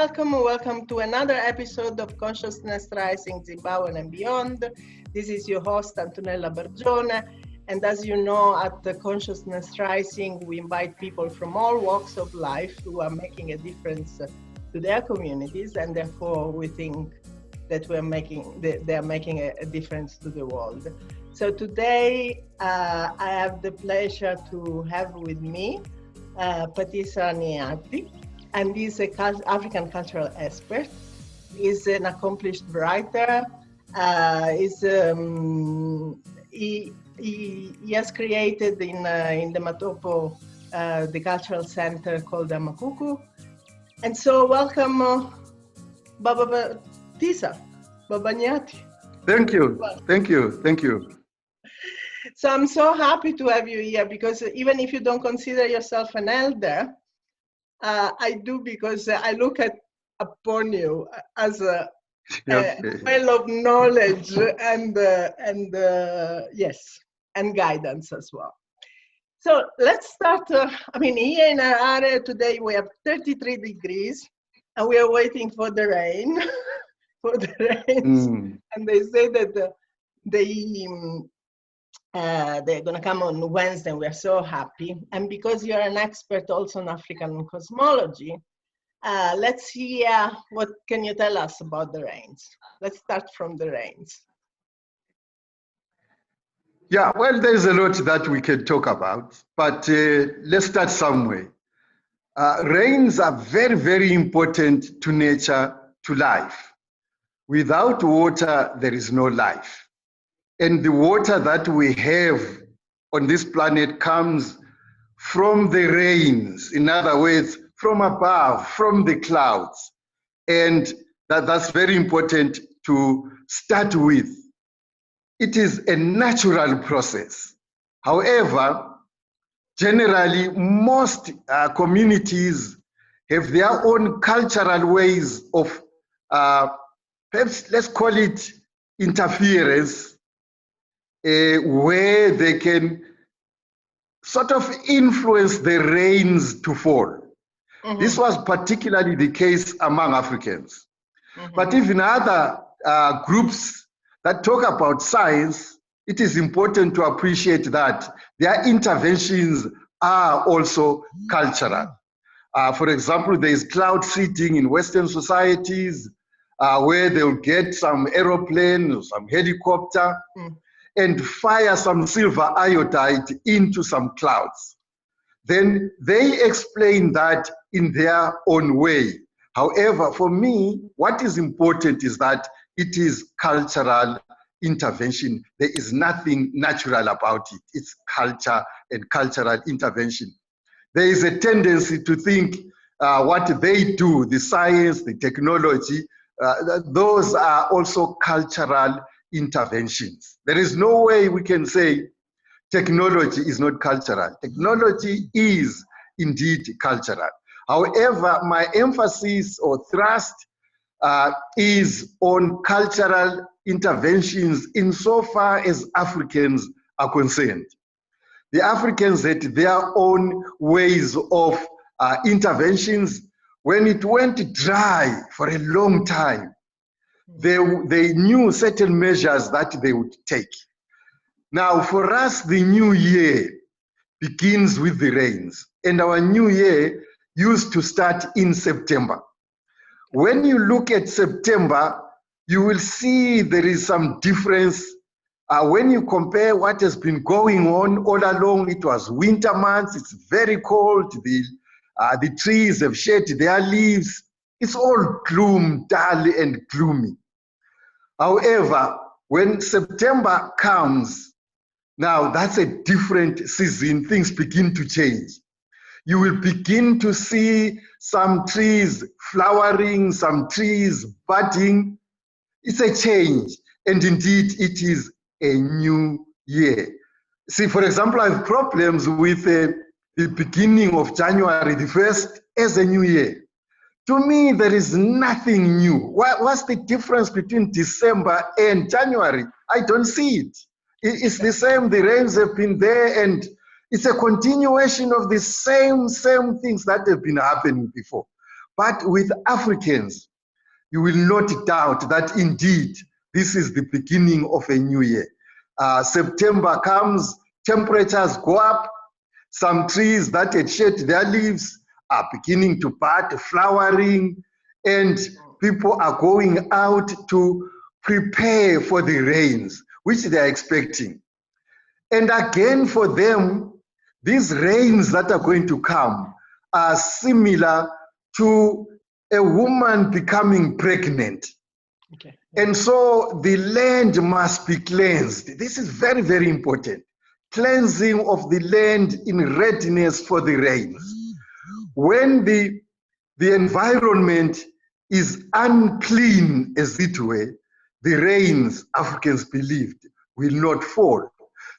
welcome to another episode of Consciousness Rising Zimbabwe and Beyond. This is your host, Antonella Bargione. And as you know, at the Consciousness Rising, we invite people from all walks of life who are making a difference to their communities, and therefore we think that they are making a difference to the world. So today, I have the pleasure to have with me Pathisa Nyathi, and he's an African cultural expert. He's an accomplished writer. He has created in the Matopo the cultural center called the Makuku. And so welcome, Baba Pathisa, Baba Nyathi. Thank you. So I'm so happy to have you here, because even if you don't consider yourself an elder, I do, because I look upon you as a well of knowledge and guidance as well. So let's start. Here in our area today we have 33 degrees, and we are waiting for the rain, And they say that they're going to come on Wednesday, and we're so happy. And because you're an expert also in African cosmology, let's hear, what can you tell us about the rains? Let's start from the rains. Yeah, well, there's a lot that we can talk about, but let's start somewhere. Rains are very, very important to nature, to life. Without water, there is no life. And the water that we have on this planet comes from the rains, in other words, from above, from the clouds. And that's very important to start with. It is a natural process. However, generally, most communities have their own cultural ways of, perhaps let's call it interference, where they can sort of influence the rains to fall. This was particularly the case among Africans. But even other groups that talk about science, it is important to appreciate that their interventions are also cultural. For example, there is cloud seeding in Western societies, where they'll get some aeroplane or some helicopter and fire some silver iodide into some clouds. Then they explain that in their own way. However, for me, what is important is that it is cultural intervention. There is nothing natural about it. It's culture and cultural intervention. There is a tendency to think what they do, the science, the technology, those are also cultural interventions. There is no way we can say technology is not cultural. Technology is indeed cultural. However, my emphasis or thrust is on cultural interventions insofar as Africans are concerned. The Africans had their own ways of interventions. When it went dry for a long time, they knew certain measures that they would take. Now, for us, the new year begins with the rains, and our new year used to start in September. When you look at September, you will see there is some difference. When you compare what has been going on all along, it was winter months, it's very cold, the trees have shed their leaves, it's all gloom, dull and gloomy. However, when September comes, now that's a different season, things begin to change. You will begin to see some trees flowering, some trees budding. It's a change, and indeed it is a new year. See, for example, I have problems with the beginning of January the 1st as a new year. To me, there is nothing new. What's the difference between December and January? I don't see it. It's the same, the rains have been there, and it's a continuation of the same things that have been happening before. But with Africans, you will not doubt that indeed this is the beginning of a new year. September comes, temperatures go up, some trees that had shed their leaves are beginning to bud, flowering, and people are going out to prepare for the rains, which they are expecting. And again, for them, these rains that are going to come are similar to a woman becoming pregnant. Okay. And so the land must be cleansed. This is very, very important. Cleansing of the land in readiness for the rains. When the environment is unclean, as it were, the rains, Africans believed, will not fall.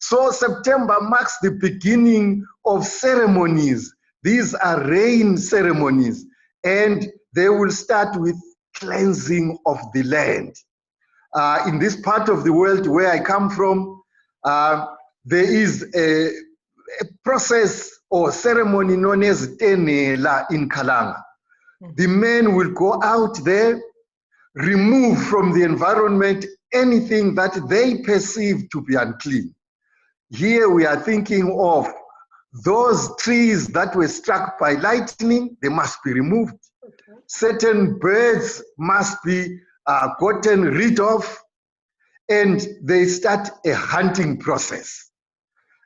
So September marks the beginning of ceremonies. These are rain ceremonies, and they will start with cleansing of the land. In this part of the world where I come from, there is a process or ceremony known as tenela in Kalanga. The men will go out there, remove from the environment anything that they perceive to be unclean. Here we are thinking of those trees that were struck by lightning, they must be removed. Okay. Certain birds must be gotten rid of, and they start a hunting process.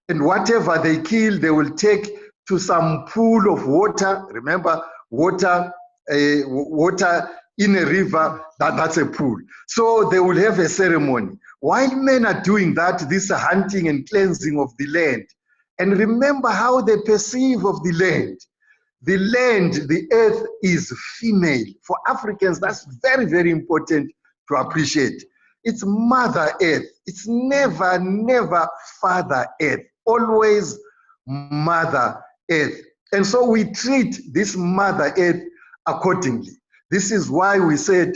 And whatever they kill, they will take to some pool of water. Remember, water in a river, that's a pool. So they will have a ceremony. While men are doing that, this hunting and cleansing of the land. And remember how they perceive of the land. The land, the earth is female. For Africans, that's very, very important to appreciate. It's Mother Earth. It's never, never Father Earth. Always Mother Earth. And so we treat this Mother Earth accordingly. This is why we said,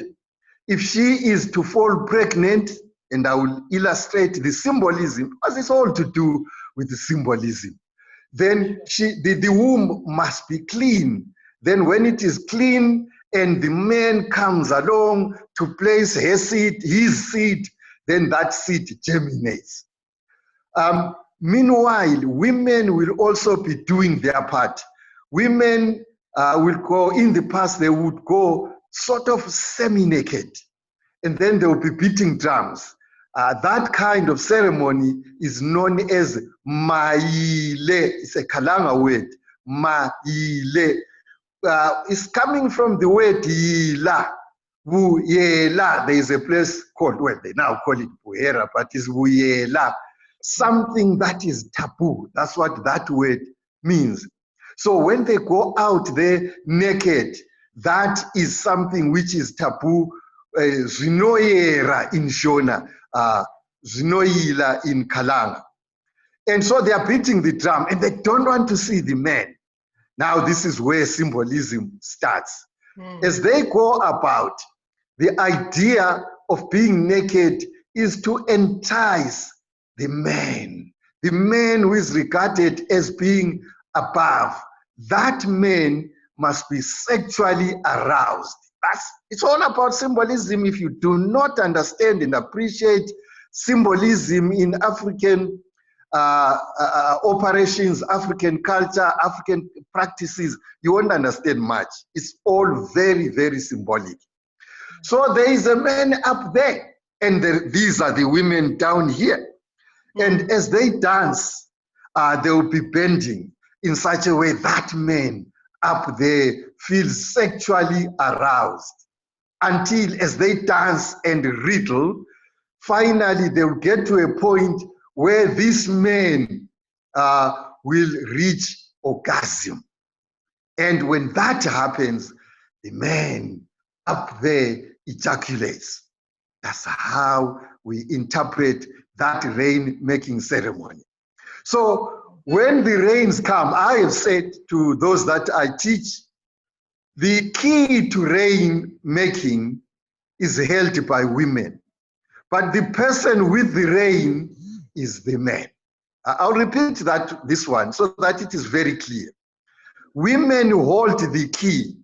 if she is to fall pregnant, and I will illustrate the symbolism, because it's all to do with the symbolism, then the womb must be clean. Then when it is clean and the man comes along to place his seed, then that seed germinates. Meanwhile, women will also be doing their part. Women will go, in the past, they would go sort of semi-naked, and then they will be beating drums. That kind of ceremony is known as maile. It's a Kalanga word, maile. It's coming from the word yila, buyela. There is a place called, well, they now call it buhera, but it's buyela. Something that is taboo. That's what that word means. So when they go out there naked, that is something which is taboo. Zinoyera in Shona, Zinoyila in Kalanga. And so they are beating the drum and they don't want to see the men. Now this is where symbolism starts. As they go about, the idea of being naked is to entice the man who is regarded as being above. That man must be sexually aroused. It's all about symbolism. If you do not understand and appreciate symbolism in African operations, African culture, African practices, you won't understand much. It's all very, very symbolic. So there is a man up there, and these are the women down here. And as they dance, they will be bending in such a way that man up there feels sexually aroused, until as they dance and riddle, finally they will get to a point where this man will reach orgasm. And when that happens, the man up there ejaculates. That's how we interpret that rain-making ceremony. So when the rains come, I have said to those that I teach, the key to rain-making is held by women. But the person with the rain is the man. I'll repeat this one so that it is very clear. Women hold the key,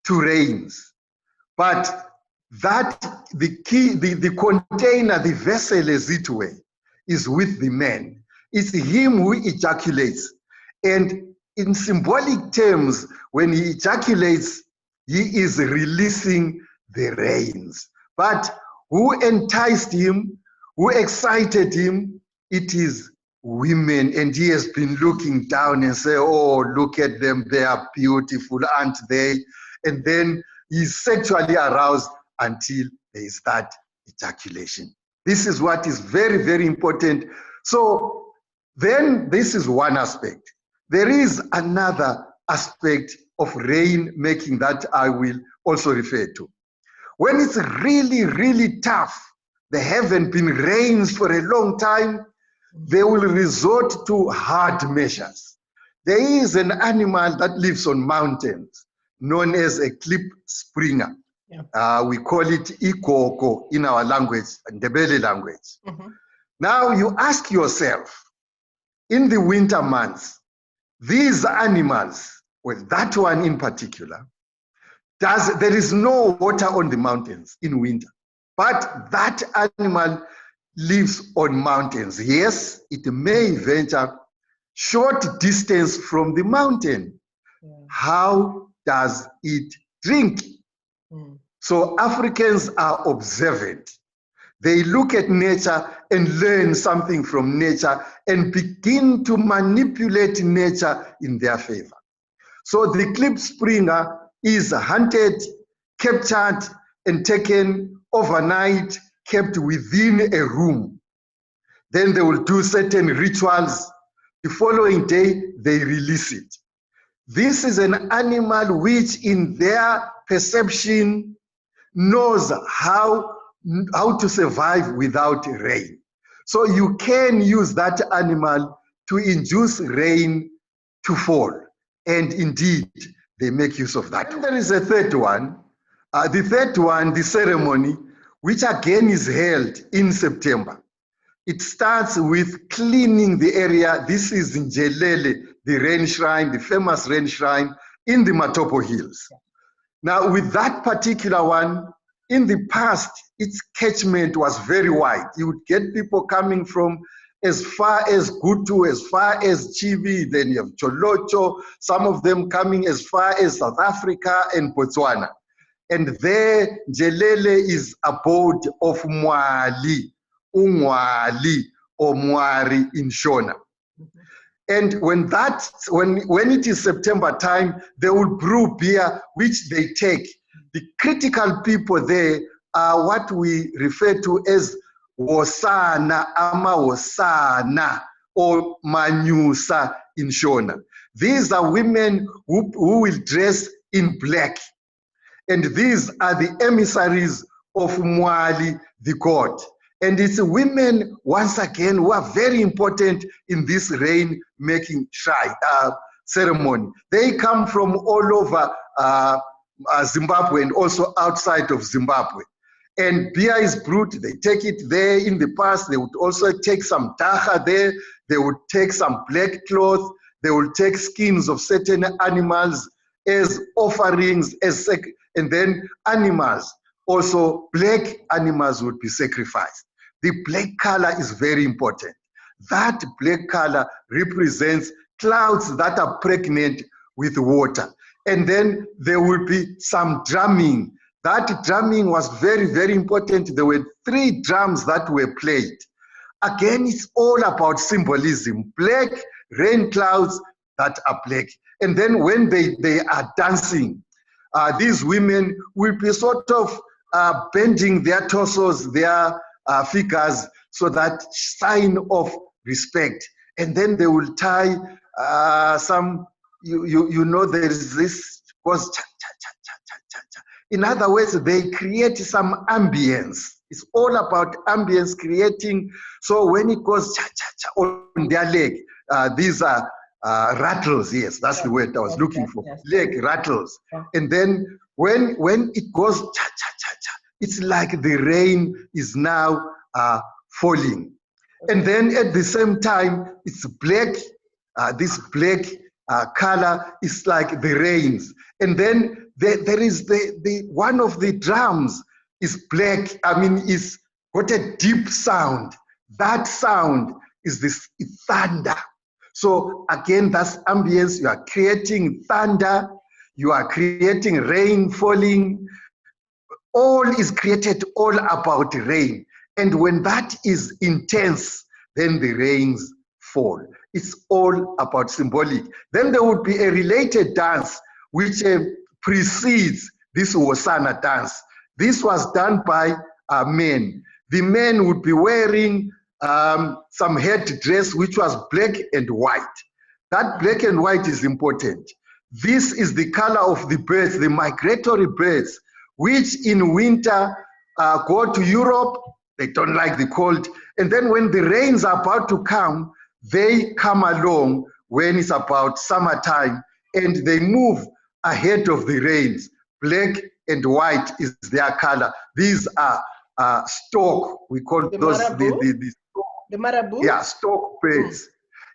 to rains. But that the key, the container, the vessel, as it were, is with the man. It's him who ejaculates. And in symbolic terms, when he ejaculates, he is releasing the rains. But who enticed him, who excited him? It is women. And he has been looking down and say, oh, look at them, they are beautiful, aren't they? And then he's sexually aroused until there is that ejaculation. This is what is very, very important. So then this is one aspect. There is another aspect of rain making that I will also refer to. When it's really, really tough, there haven't been rains for a long time, they will resort to hard measures. There is an animal that lives on mountains known as a clip springer. Yeah. We call it ikoko in our language, Ndebele language. Now you ask yourself, in the winter months, these animals, well, that one in particular, there is no water on the mountains in winter, but that animal lives on mountains. Yes, it may venture short distance from the mountain. Yeah. How does it drink? So Africans are observant. They look at nature and learn something from nature and begin to manipulate nature in their favor. So the clip springer is hunted, captured, and taken overnight, kept within a room. Then they will do certain rituals. The following day, they release it. This is an animal which, in their perception, knows how to survive without rain. So you can use that animal to induce rain to fall. And indeed, they make use of that. And there is a third one. The third one, the ceremony, which again is held in September. It starts with cleaning the area. This is in Njelele, the rain shrine, the famous rain shrine in the Matopo Hills. Now, with that particular one, in the past, its catchment was very wide. You would get people coming from as far as Gutu, as far as Chibi, then you have Cholocho, some of them coming as far as South Africa and Botswana. And there, Njelele is abode of Mwali, Ungwali, or Mwari in Shona. And when it is September time, they will brew beer, which they take. The critical people there are what we refer to as Wosana, Ama Wosana, or Manyusa in Shona. These are women who will dress in black. And these are the emissaries of Mwali, the god. And it's women, once again, who are very important in this rain-making ceremony. They come from all over Zimbabwe and also outside of Zimbabwe. And beer is brewed, they take it there. In the past, they would also take some taha there, they would take some black cloth, they will take skins of certain animals as offerings, and then animals, also black animals would be sacrificed. The black color is very important. That black color represents clouds that are pregnant with water. And then there will be some drumming. That drumming was very, very important. There were 3 drums that were played. Again, it's all about symbolism. Black rain clouds that are black. And then when they are dancing, these women will be sort of bending their torsos, their figures, so that sign of respect. And then they will tie some, you know, there is this, goes cha, cha, cha, cha, cha, cha, cha. In other words, they create some ambience. It's all about ambience creating. So when it goes cha, cha, cha on their leg, these are rattles. Yes, that's the word I was looking for. Leg rattles. And then when it goes cha, cha, cha, cha, it's like the rain is now falling. And then at the same time, it's black. This black color is like the rains. And then there is the one of the drums is black. I mean, it's got a deep sound. That sound is this thunder. So again, that's ambience. You are creating thunder. You are creating rain falling. All is created all about rain. And when that is intense, then the rains fall. It's all about symbolic. Then there would be a related dance which precedes this Wosana dance. This was done by men. The men would be wearing some headdress which was black and white. That black and white is important. This is the color of the birds, the migratory birds, which in winter go to Europe. They don't like the cold. And then when the rains are about to come, they come along when it's about summertime, and they move ahead of the rains. Black and white is their color. These are stork. We call the those the marabou? Yeah, stork birds.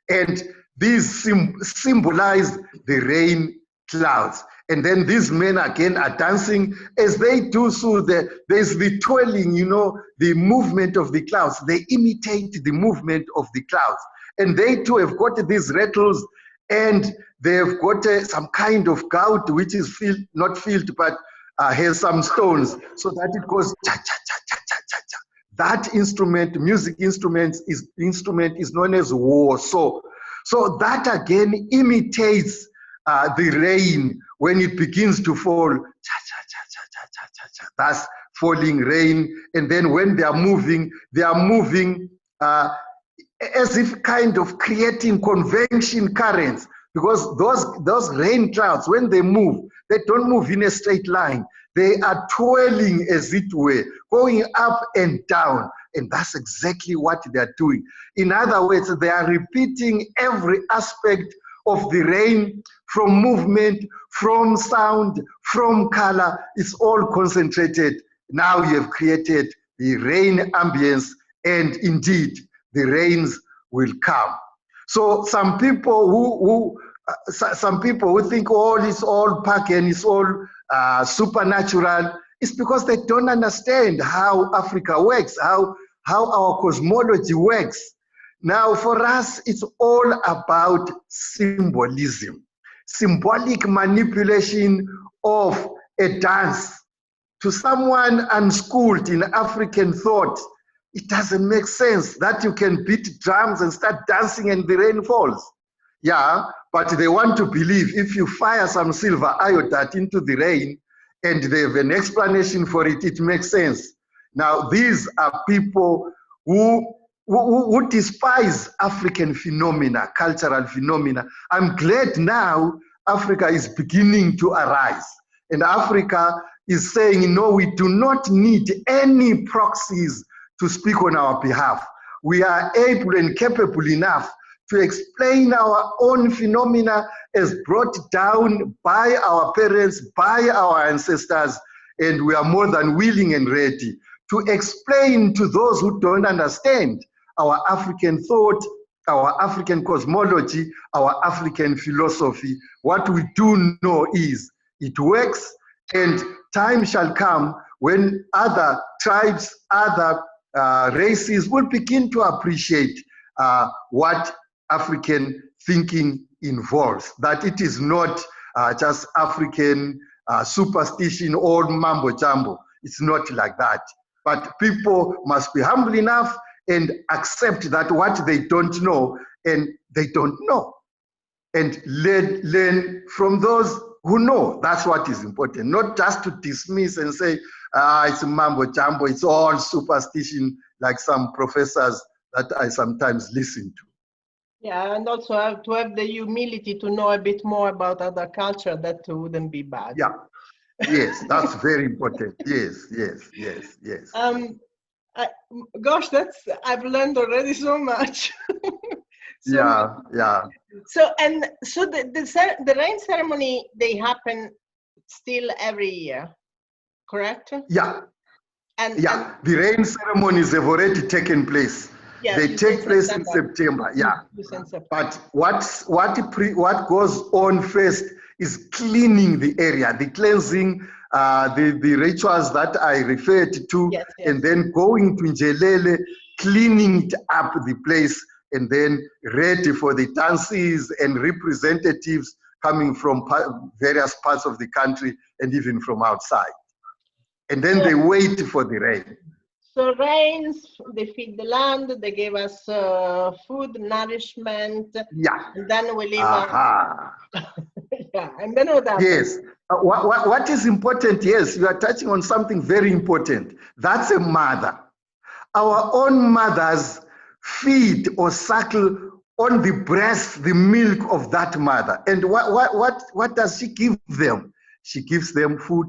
And these symbolize the rain clouds. And then these men again are dancing. As they do so, there's the twirling, you know, the movement of the clouds. They imitate the movement of the clouds. And they too have got these rattles, and they've got some kind of gout, which is not filled, but has some stones, so that it goes cha-cha-cha-cha-cha-cha-cha. That instrument, music instrument is known as war. So that again imitates the rain when it begins to fall. Cha-cha-cha-cha-cha-cha-cha. That's falling rain. And then when they are moving as if kind of creating convection currents, because those rain clouds, when they move, they don't move in a straight line. They are twirling, as it were, going up and down. And that's exactly what they are doing. In other words, they are repeating every aspect of the rain, from movement, from sound, from color. It's all concentrated. Now you have created the rain ambience, and indeed, the rains will come. So some people who think, oh, it's all pagan, it's all supernatural. It's because they don't understand how Africa works, how our cosmology works. Now, for us, it's all about symbolism, symbolic manipulation of a dance. To someone unschooled in African thought, it doesn't make sense that you can beat drums and start dancing and the rain falls. Yeah, but they want to believe if you fire some silver iodide into the rain and they have an explanation for it, it makes sense. Now, these are people who despise African phenomena, cultural phenomena. I'm glad now Africa is beginning to arise. And Africa is saying, no, we do not need any proxies to speak on our behalf. We are able and capable enough to explain our own phenomena as brought down by our parents, by our ancestors, and we are more than willing and ready to explain to those who don't understand our African thought, our African cosmology, our African philosophy. What we do know is it works, and time shall come when other tribes, other races will begin to appreciate what African thinking involves, that it is not just African superstition or mambo jumbo. It's not like that. But people must be humble enough and accept that what they don't know, and they don't know, and learn from those who know. That's what is important, not just to dismiss and say, it's mambo jumbo, it's all superstition, like some professors that I sometimes listen to. Yeah, and also to have the humility to know a bit more about other culture, that wouldn't be bad. Yeah, yes, that's very important. Yes. Gosh, I've learned already so much. Yeah. So the rain ceremony, they happen still every year, correct? Yeah. The rain ceremonies have already taken place. Yeah, they take place in September. Yeah. But what goes on first is cleaning the area, the cleansing, the rituals that I referred to, yes, yes. and then going to Njelele, cleaning it up the place, and then ready for the dances and representatives coming from various parts of the country and even from outside. And then they wait for the rain. So rains, they feed the land, they give us food, nourishment, Yeah. and then we live Yeah, and then what happens? Yes. What is important, yes, you are touching on something very important. That's a mother. Our own mothers feed or suckle on the breast, the milk of that mother. And what does she give them? She gives them food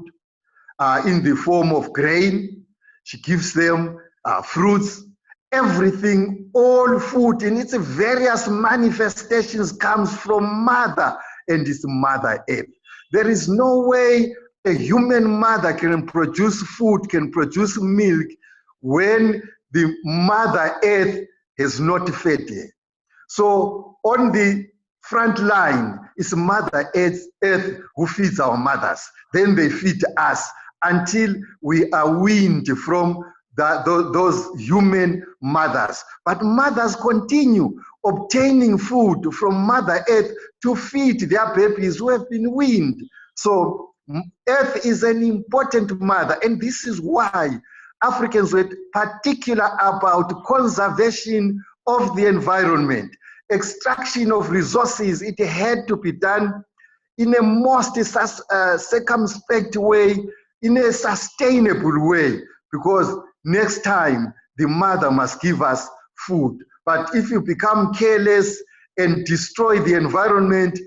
in the form of grain. She gives them fruits, everything, all food in its various manifestations comes from mother, and it's Mother Earth. There is no way a human mother can produce food, can produce milk when the Mother Earth has not fed her. So on the front line is Mother Earth who feeds our mothers. Then they feed us until we are weaned from those human mothers. But mothers continue obtaining food from Mother Earth to feed their babies who have been weaned. So Earth is an important mother, and this is why Africans were particular about conservation of the environment. Extraction of resources, it had to be done in a most circumspect way, in a sustainable way, because next time the mother must give us food. But if you become careless and destroy the environment,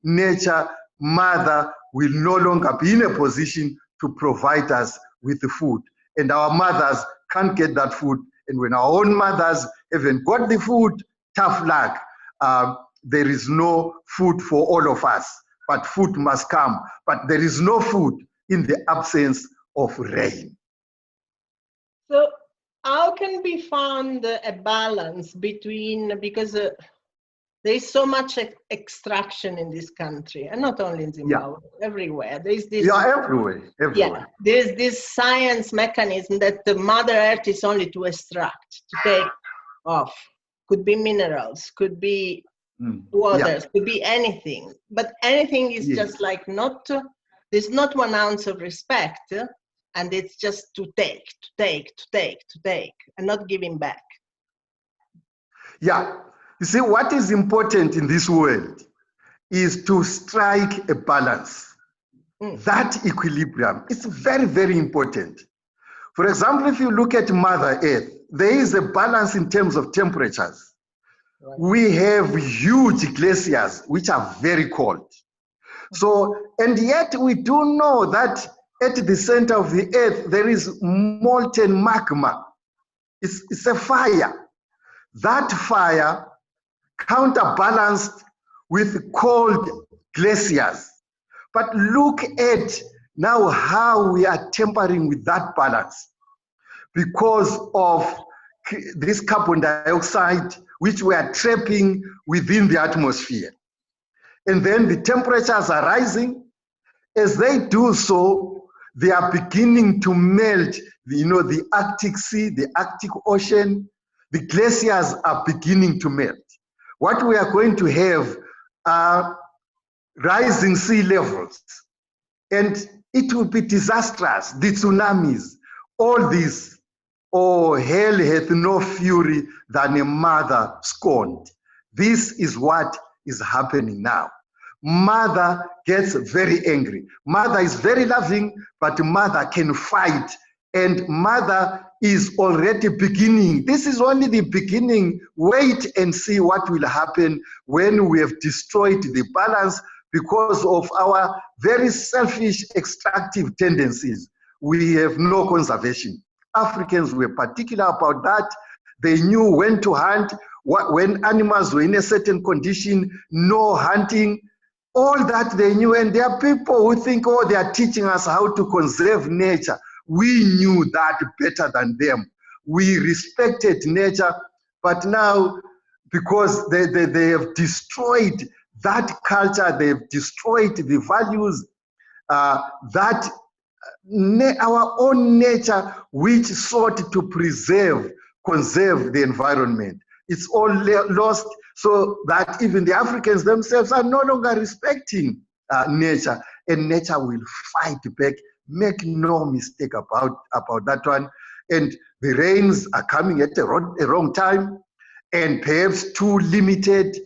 nature, mother will no longer be in a position to provide us with the food. And our mothers can't get that food. And when our own mothers haven't got the food, tough luck. There is no food for all of us, but food must come. But there is no food in the absence of rain. So how can we find a balance between, because there is so much extraction in this country, and not only in Zimbabwe, everywhere. There is this, everywhere. Yeah, there is this science mechanism that the Mother Earth is only to extract, to take off. Could be minerals, could be waters, could be anything. But anything is just like there's not 1 ounce of respect, and it's just to take, and not giving back. Yeah. You see, what is important in this world is to strike a balance. That equilibrium is very, very important. For example, if you look at Mother Earth, there is a balance in terms of temperatures. Right. We have huge glaciers, which are very cold. So, and yet we do know that at the center of the earth, there is molten magma. It's a fire. That fire counterbalanced with cold glaciers. But look at now how we are tampering with that balance because of this carbon dioxide, which we are trapping within the atmosphere. And then the temperatures are rising. As they do so, they are beginning to melt, the Arctic Sea, the Arctic Ocean, the glaciers are beginning to melt. What we are going to have are rising sea levels, and it will be disastrous. The tsunamis, all this, hell hath no fury than a mother scorned. This is what is happening now. Mother gets very angry. Mother is very loving, but mother can fight, and mother is already beginning. This is only the beginning. Wait and see what will happen when we have destroyed the balance because of our very selfish extractive tendencies. We have no conservation. Africans were particular about that. They knew when to hunt, when animals were in a certain condition, no hunting, all that they knew. And there are people who think, they are teaching us how to conserve nature. We knew that better than them. We respected nature, but now, because they have destroyed that culture, they've destroyed the values that our own nature, which sought to conserve the environment. It's all lost, so that even the Africans themselves are no longer respecting nature, and nature will fight back. Make no mistake about that one. And the rains are coming at a wrong time, and perhaps too limited.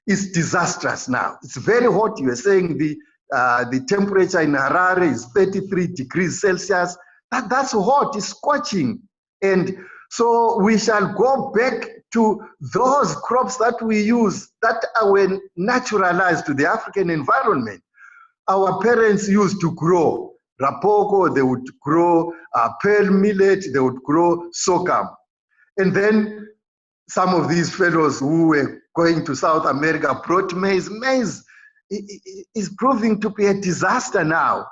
It's disastrous now. It's very hot. You were saying the temperature in Harare is 33 degrees Celsius. That's hot. It's scorching. And so we shall go back to those crops that we use that were naturalized to the African environment. Our parents used to grow rapoko, they would grow pearl millet, they would grow sorghum. And then some of these fellows who were going to South America brought maize. Maize is proving to be a disaster now.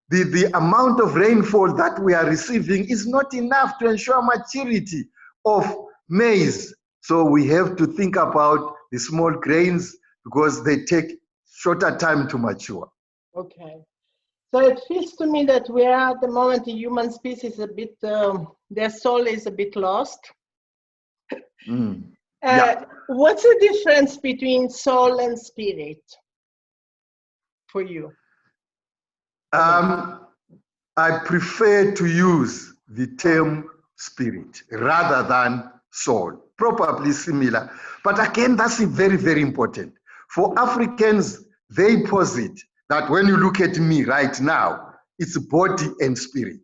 The amount of rainfall that we are receiving is not enough to ensure maturity of maize. So we have to think about the small grains because they take shorter time to mature. Okay. So it feels to me that we are at the moment, the human species, a bit, their soul is a bit lost. Yeah. What's the difference between soul and spirit for you? I prefer to use the term spirit rather than soul, probably similar. But again, that's very, very important. For Africans, they posit that when you look at me right now, it's body and spirit,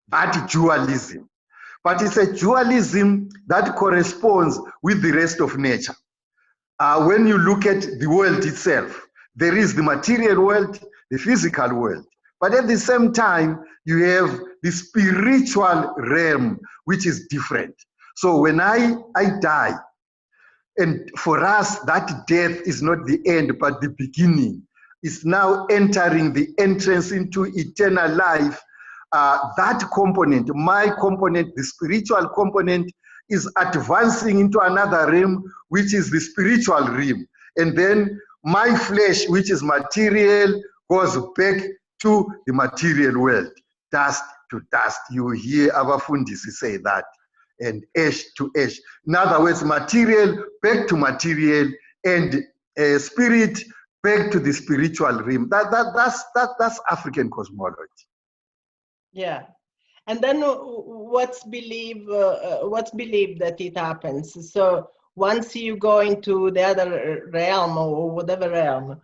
that dualism. But it's a dualism that corresponds with the rest of nature. When you look at the world itself, there is the material world, the physical world. But at the same time, you have the spiritual realm, which is different. So when I die, and for us, that death is not the end, but the beginning. It's now entering the entrance into eternal life. That component, my component, the spiritual component, is advancing into another realm, which is the spiritual realm. And then my flesh, which is material, goes back to the material world, dust to dust. You hear Abafundisi say that, and ash to ash. In other words, material back to material, and spirit back to the spiritual realm. That's African cosmology. Yeah, and then what's believed that it happens. So once you go into the other realm or whatever realm,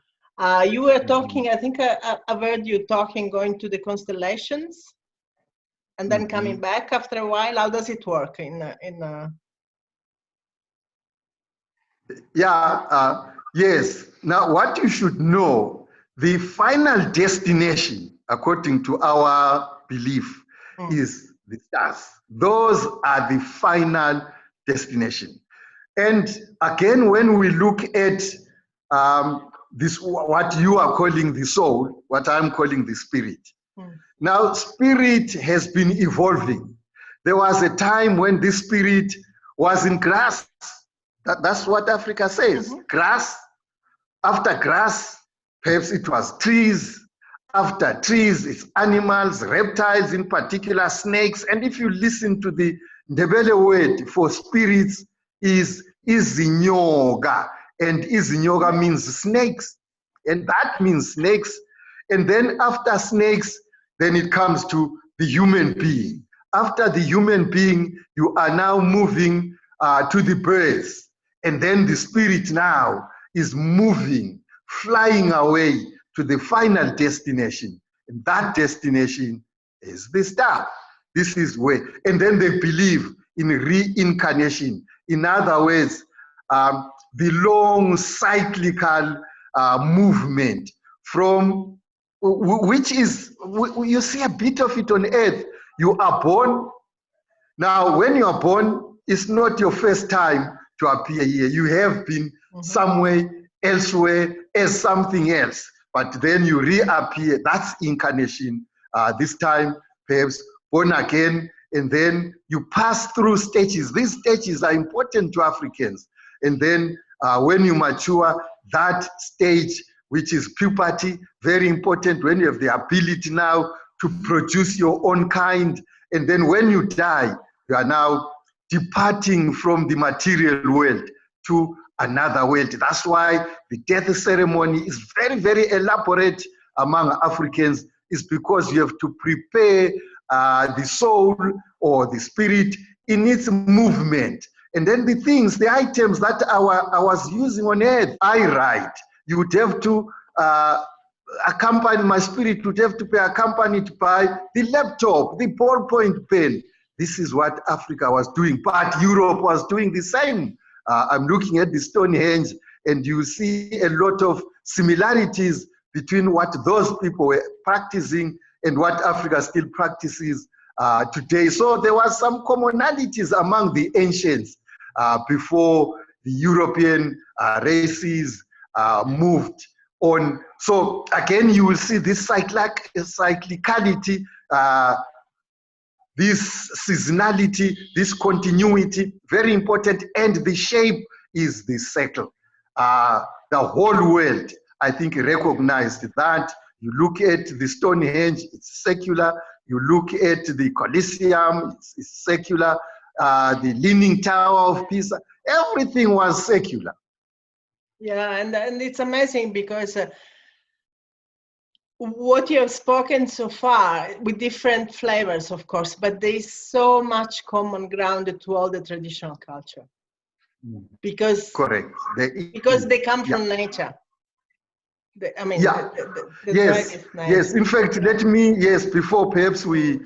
you were talking. I think I've heard you talking, going to the constellations, and then coming back after a while. How does it work Yes. Now, what you should know, the final destination, according to our belief, is the stars. Those are the final destination. And again, when we look at this, what you are calling the soul, what I'm calling the spirit. Now, spirit has been evolving. There was a time when this spirit was in grass. That's what Africa says. Grass. After grass, perhaps it was trees. After trees, it's animals, reptiles, in particular snakes. And if you listen to the Ndebele word for spirits, is izinyoka. And izinyoka means snakes. And that means snakes. And then after snakes, then it comes to the human being. After the human being, you are now moving to the birds. And then the spirit now is moving, flying away to the final destination. And that destination is the star. This is where, and then they believe in reincarnation. In other words, the long cyclical movement from, which is, you see a bit of it on earth. You are born. Now, when you are born, it's not your first time to appear here. You have been somewhere elsewhere as something else, but then you reappear. That's incarnation. This time, perhaps born again, and then you pass through stages. These stages are important to Africans. And then when you mature, that stage, which is puberty, very important, when you have the ability now to produce your own kind. And then when you die, you are now departing from the material world to another world. That's why the death ceremony is very, very elaborate among Africans, is because you have to prepare the soul or the spirit in its movement. And then the things, the items that I was using on earth, I write. You would have to accompany, my spirit would have to be accompanied by the laptop, the ballpoint pen. This is what Africa was doing, but Europe was doing the same. I'm looking at the Stonehenge, and you see a lot of similarities between what those people were practicing and what Africa still practices today. So there was some commonalities among the ancients before the European races moved on. So again, you will see this cyclicality, this seasonality, this continuity, very important, and the shape is the circle. The whole world, I think, recognized that. You look at the Stonehenge, it's secular. You look at the Colosseum, it's secular. The Leaning Tower of Pisa, everything was secular. Yeah, and it's amazing because what you have spoken so far, with different flavors, of course, but there is so much common ground to all the traditional culture. Because correct, because they come from nature. I mean, yeah, the yes, yes. In fact, let me, yes, before perhaps we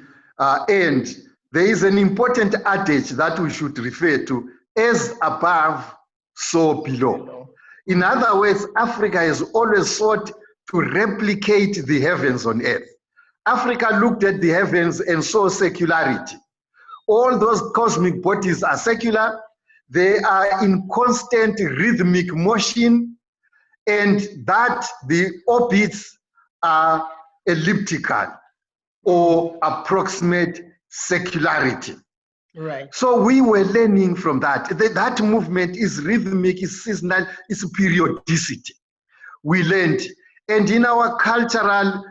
end, there is an important adage that we should refer to: as above, so below. In other words, Africa has always sought to replicate the heavens on earth. Africa looked at the heavens and saw secularity. All those cosmic bodies are secular. They are in constant rhythmic motion, and that the orbits are elliptical or approximate secularity. Right. So we were learning from that. That movement is rhythmic, is seasonal, is periodicity. We learned. And in our cultural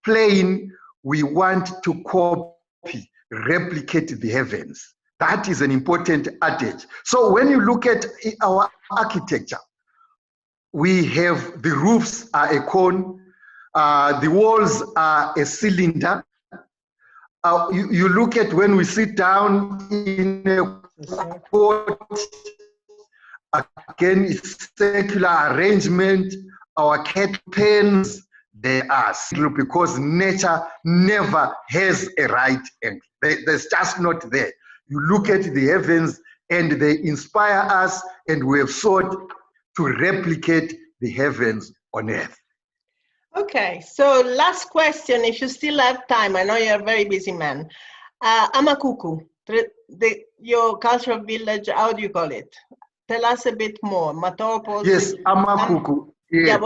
plane, we want to copy, replicate the heavens. That is an important adage. So when you look at our architecture, we have the roofs are a cone, the walls are a cylinder. You look at when we sit down in a court, again, it's circular arrangement. Our cat pens, they are circular because nature never has a right angle. There's just not there. You look at the heavens and they inspire us, and we have sought to replicate the heavens on earth. Okay, so last question, if you still have time. I know you're a very busy man. Amagugu, your cultural village, how do you call it? Tell us a bit more. Matopos. Yes, Amagugu. Yeah,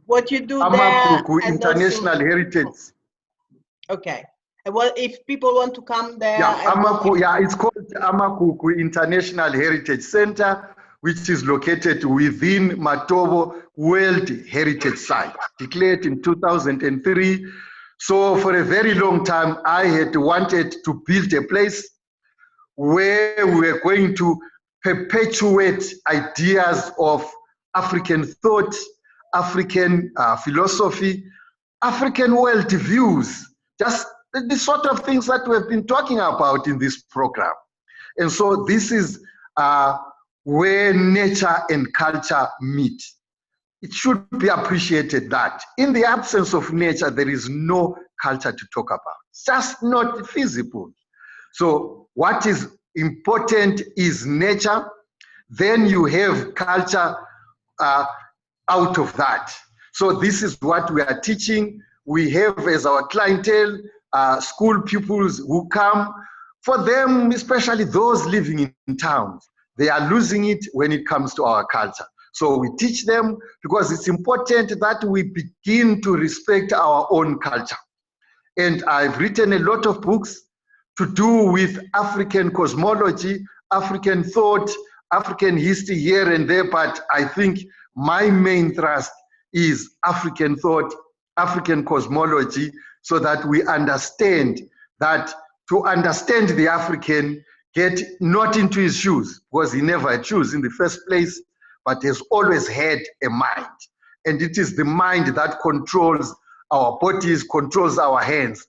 what you do Amagugu there. International Heritage. Okay. Well, if people want to come there. Yeah, it's called Amagugu International Heritage Centre, which is located within Matobo World Heritage Site, declared in 2003. So for a very long time, I had wanted to build a place where we were going to perpetuate ideas of African thought, African philosophy, African worldviews, just the sort of things that we have been talking about in this program. And so this is where nature and culture meet. It should be appreciated that in the absence of nature, there is no culture to talk about. It's just not feasible. So what is important is nature. Then you have culture out of that. So this is what we are teaching. We have as our clientele school pupils who come. For them, especially those living in towns, they are losing it when it comes to our culture. So we teach them because it's important that we begin to respect our own culture. And I've written a lot of books to do with African cosmology, African thought, African history here and there, but I think my main thrust is African thought, African cosmology, so that we understand that to understand the African, get not into his shoes, because he never had shoes in the first place, but has always had a mind. And it is the mind that controls our bodies, controls our hands.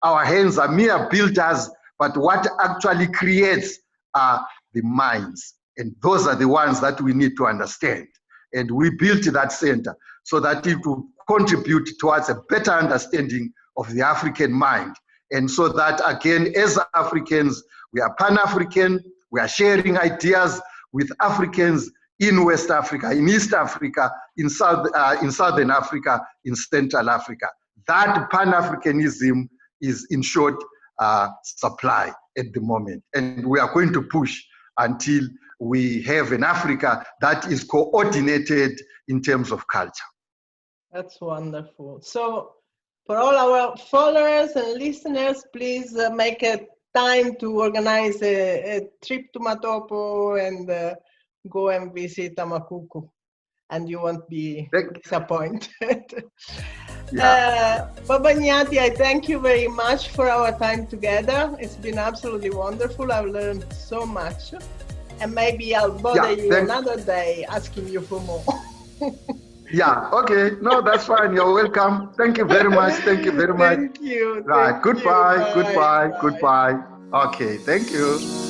Our hands are mere builders, but what actually creates are the minds. And those are the ones that we need to understand. And we built that center so that it will contribute towards a better understanding of the African mind. And so that, again, as Africans, we are Pan-African, we are sharing ideas with Africans in West Africa, in East Africa, in Southern Africa, in Central Africa. That Pan-Africanism is in short supply at the moment. And we are going to push until we have an Africa that is coordinated in terms of culture. That's wonderful. So for all our followers and listeners, please make a time to organize a trip to Matopo and go and visit Amagugu, and you won't be disappointed. Yeah. Baba Nyathi, I thank you very much for our time together. It's been absolutely wonderful. I've learned so much. And maybe I'll bother you another day asking you for more. Yeah, okay. No, that's fine. You're welcome. Thank you very much. Thank you very much. Thank you. Right. Thank Goodbye. you. Goodbye. Bye. Goodbye. Okay. Thank you.